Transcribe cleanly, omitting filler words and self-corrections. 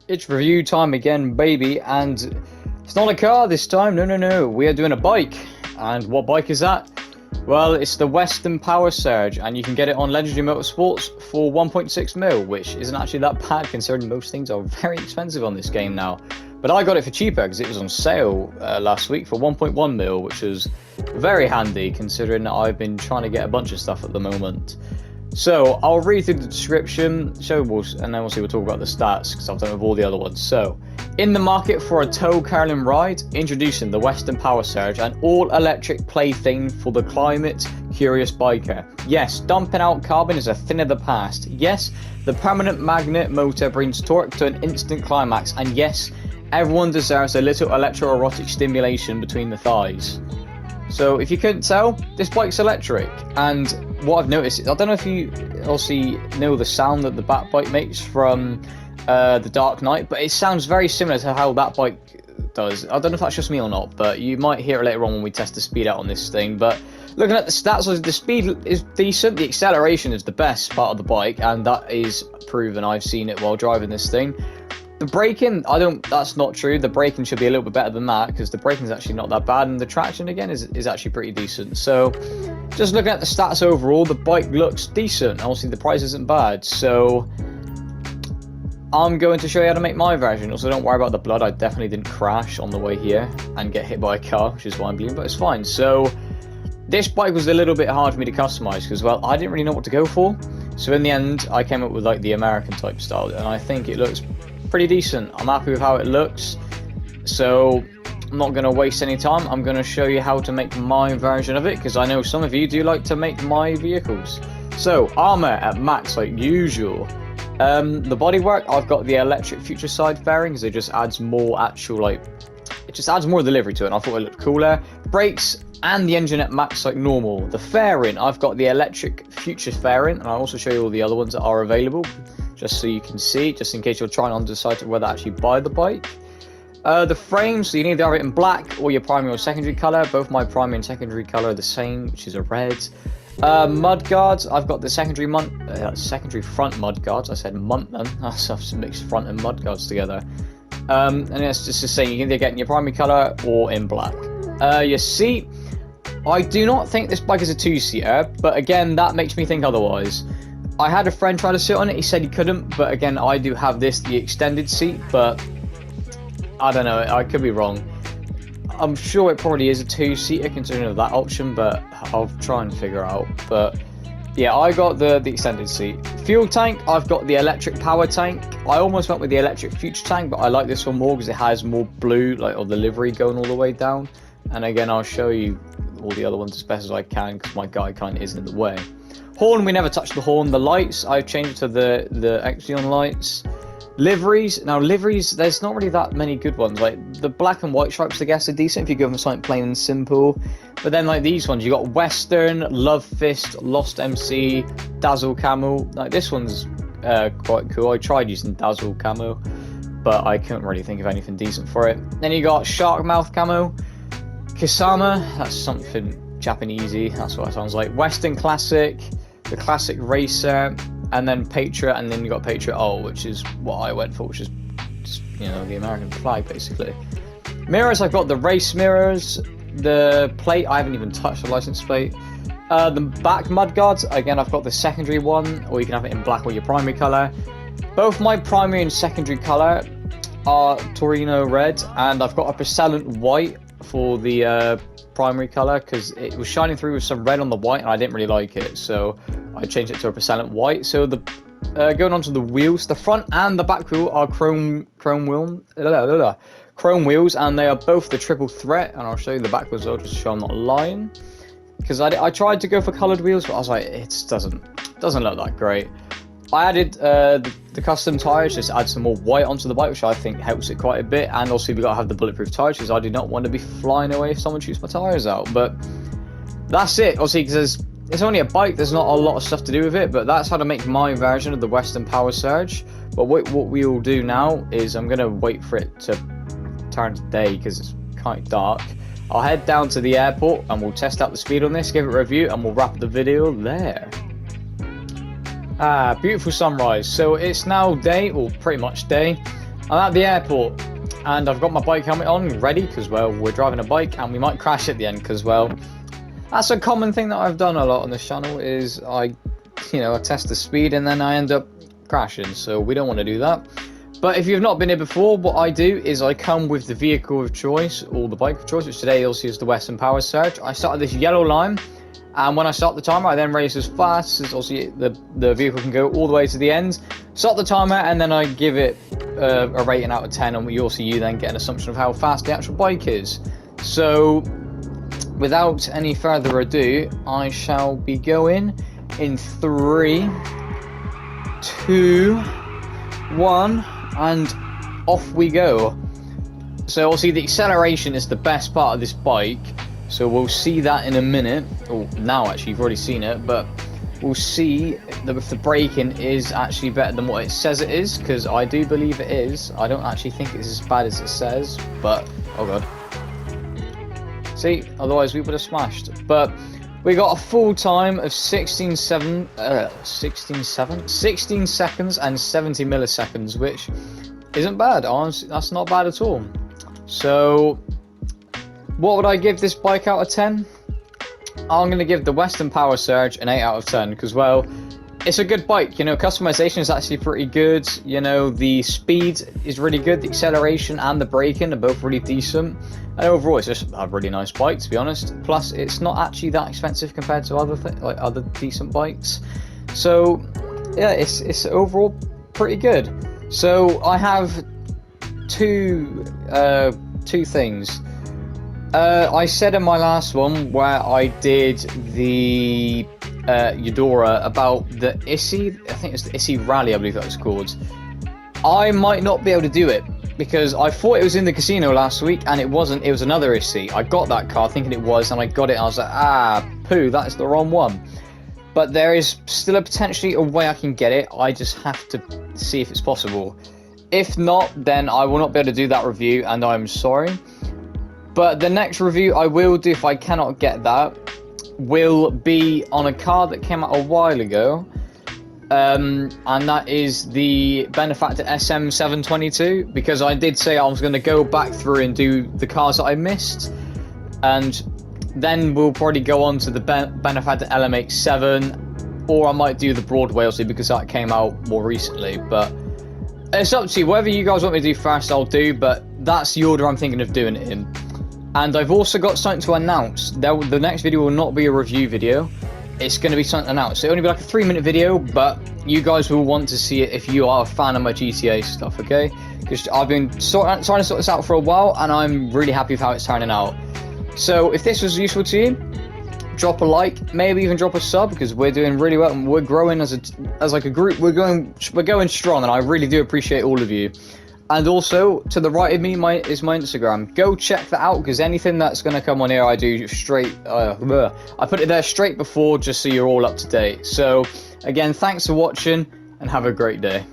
It's review time again, baby, and it's not a car this time. No. We are doing a bike. And what bike is that? Well, it's the Western Powersurge, and you can get it on Legendary Motorsports for 1.6 mil, which isn't actually that bad considering most things are very expensive on this game now. But I got it for cheaper because it was on sale last week for 1.1 mil, which was very handy considering I've been trying to get a bunch of stuff at the moment. So I'll read through the description, and then we'll talk about the stats because I've done it with all the other ones. So, in the market for a tow curling ride, introducing the Western Powersurge, an all-electric plaything for the climate-curious biker. Yes, dumping out carbon is a thing of the past. Yes, the permanent magnet motor brings torque to an instant climax. And yes, everyone deserves a little electroerotic stimulation between the thighs. So if you couldn't tell, this bike's electric, and what I've noticed is, I don't know if you obviously know the sound that the Bat bike makes from the Dark Knight, but it sounds very similar to how that bike does. I don't know if that's just me or not, but you might hear it later on when we test the speed out on this thing. But looking at the stats, the speed is decent, the acceleration is the best part of the bike, and that is proven. I've seen it while driving this thing. The braking, that's not true. The braking should be a little bit better than that because the braking is actually not that bad, and the traction again is actually pretty decent. So just looking at the stats overall, the bike looks decent. Obviously the price isn't bad, so I'm going to show you how to make my version. Also, don't worry about the blood. I definitely didn't crash on the way here and get hit by a car, which is why I'm bleeding, but it's fine. So this bike was a little bit hard for me to customize because, well, I didn't really know what to go for. So in the end, I came up with like the American type style, and I think it looks pretty decent. I'm happy with how it looks, so I'm not going to waste any time. I'm going to show you how to make my version of it because I know some of you do like to make my vehicles. So armor at max like usual. The bodywork, I've got the electric future side fairing because it just adds more more delivery to it, and I thought it looked cooler. Brakes and the engine at max like normal. The fairing, I've got the electric future fairing, and I'll also show you all the other ones that are available just so you can see, just in case you're trying to decide whether to actually buy the bike. The frames, so you need to have it in black or your primary or secondary color. Both my primary and secondary color are the same, which is a red. Mud guards, I've got the secondary front mud guards. I said mud then. I've mixed front and mud guards together. And it's just the same. You can either get in your primary color or in black. Your seat, I do not think this bike is a two-seater, but again, that makes me think otherwise. I had a friend try to sit on it. He said he couldn't, but again, I do have the extended seat, but I don't know. I could be wrong. I'm sure it probably is a two-seater considering that option, but I'll try and figure out. But yeah, I got the extended seat. Fuel tank, I've got the electric power tank. I almost went with the electric future tank, but I like this one more because it has more blue, or the livery going all the way down. And again, I'll show you all the other ones as best as I can because my guy kind of is in the way. Horn, we never touched the horn. The lights, I've changed it to the Exion lights. Liveries, now liveries, there's not really that many good ones. Like the black and white stripes, I guess, are decent if you go for something plain and simple. But then like these ones, you got Western, Love Fist, Lost MC, Dazzle Camo. Like this one's quite cool. I tried using Dazzle Camo, but I couldn't really think of anything decent for it. Then you got Shark Mouth Camo, Kisama, that's something Japanesey, that's what it sounds like. Western Classic, the Classic Racer, and then Patriot, and then you got Patriot All, which is what I went for, which is just, the American flag basically. Mirrors, I've got the race mirrors. The plate, I haven't even touched the license plate. The back mudguards, again, I've got the secondary one, or you can have it in black or your primary color. Both my primary and secondary color are Torino red, and I've got a Percellent white for the primary color because it was shining through with some red on the white and I didn't really like it, so I changed it to a Percellent white. So the going on to the wheels, the front and the back wheel are chrome wheels, and they are both the triple threat, and I'll show you the back wheels just to show I'm not lying, because I tried to go for colored wheels, but I was like, it doesn't look that great. I added the custom tires, just add some more white onto the bike, which I think helps it quite a bit. And also we got to have the bulletproof tires because I do not want to be flying away if someone shoots my tires out. But that's it, obviously, because it's only a bike, there's not a lot of stuff to do with it. But that's how to make my version of the Western Powersurge. But what we will do now is I'm going to wait for it to turn to day because it's kind of dark. I'll head down to the airport and we'll test out the speed on this, give it a review, and we'll wrap the video there. Beautiful sunrise. So it's now day, or pretty much day. I'm at the airport, and I've got my bike helmet on, ready, because, well, we're driving a bike, and we might crash at the end, because, well, that's a common thing that I've done a lot on this channel, is I test the speed, and then I end up crashing, so we don't want to do that. But if you've not been here before, what I do is I come with the vehicle of choice, or the bike of choice, which today you'll see is the Western Powersurge. I start at this yellow line, and when I start the timer, I then race as fast as obviously the vehicle can go all the way to the end. Start the timer, and then I give it a rating out of 10, and you then get an assumption of how fast the actual bike is. So, without any further ado, I shall be going in 3, 2, 1, and off we go. So obviously the acceleration is the best part of this bike, so we'll see that in a minute. Or now actually, you've already seen it, but we'll see if the braking is actually better than what it says it is, because I do believe it is. I don't actually think it's as bad as it says, but oh god. See, otherwise we would have smashed. But we got a full time of 16 seconds and 70 milliseconds, which isn't bad. Honestly, that's not bad at all. So, what would I give this bike out of 10? I'm going to give the Western Powersurge an 8 out of 10, because, well, it's a good bike. Customization is actually pretty good. The speed is really good. The acceleration and the braking are both really decent. And overall, it's just a really nice bike, to be honest. Plus, it's not actually that expensive compared to other decent bikes. So, yeah, it's overall pretty good. So, I have two things. I said in my last one where I did the Eudora about the Issy, I think it's the Issy Rally, I believe that was called. I might not be able to do it because I thought it was in the casino last week and it wasn't. It was another Issy. I got that car thinking it was, and I got it and I was like, poo, that's the wrong one. But there is still potentially a way I can get it. I just have to see if it's possible. If not, then I will not be able to do that review, and I'm sorry. But the next review I will do, if I cannot get that, will be on a car that came out a while ago, and that is the Benefactor SM722, because I did say I was going to go back through and do the cars that I missed, and then we'll probably go on to the Benefactor LMH7, or I might do the Broadway, obviously, because that came out more recently. But it's up to you. Whatever you guys want me to do first, I'll do, but that's the order I'm thinking of doing it in. And I've also got something to announce. The next video will not be a review video. It's going to be something announced. It'll only be like a 3-minute video, but you guys will want to see it if you are a fan of my GTA stuff, okay? Because I've been trying to sort this out for a while, and I'm really happy with how it's turning out. So if this was useful to you, drop a like, maybe even drop a sub, because we're doing really well and we're growing as like a group. We're going strong, and I really do appreciate all of you. And also, to the right of me is my Instagram. Go check that out, because anything that's going to come on here, I do straight. I put it there straight before, just so you're all up to date. So, again, thanks for watching, and have a great day.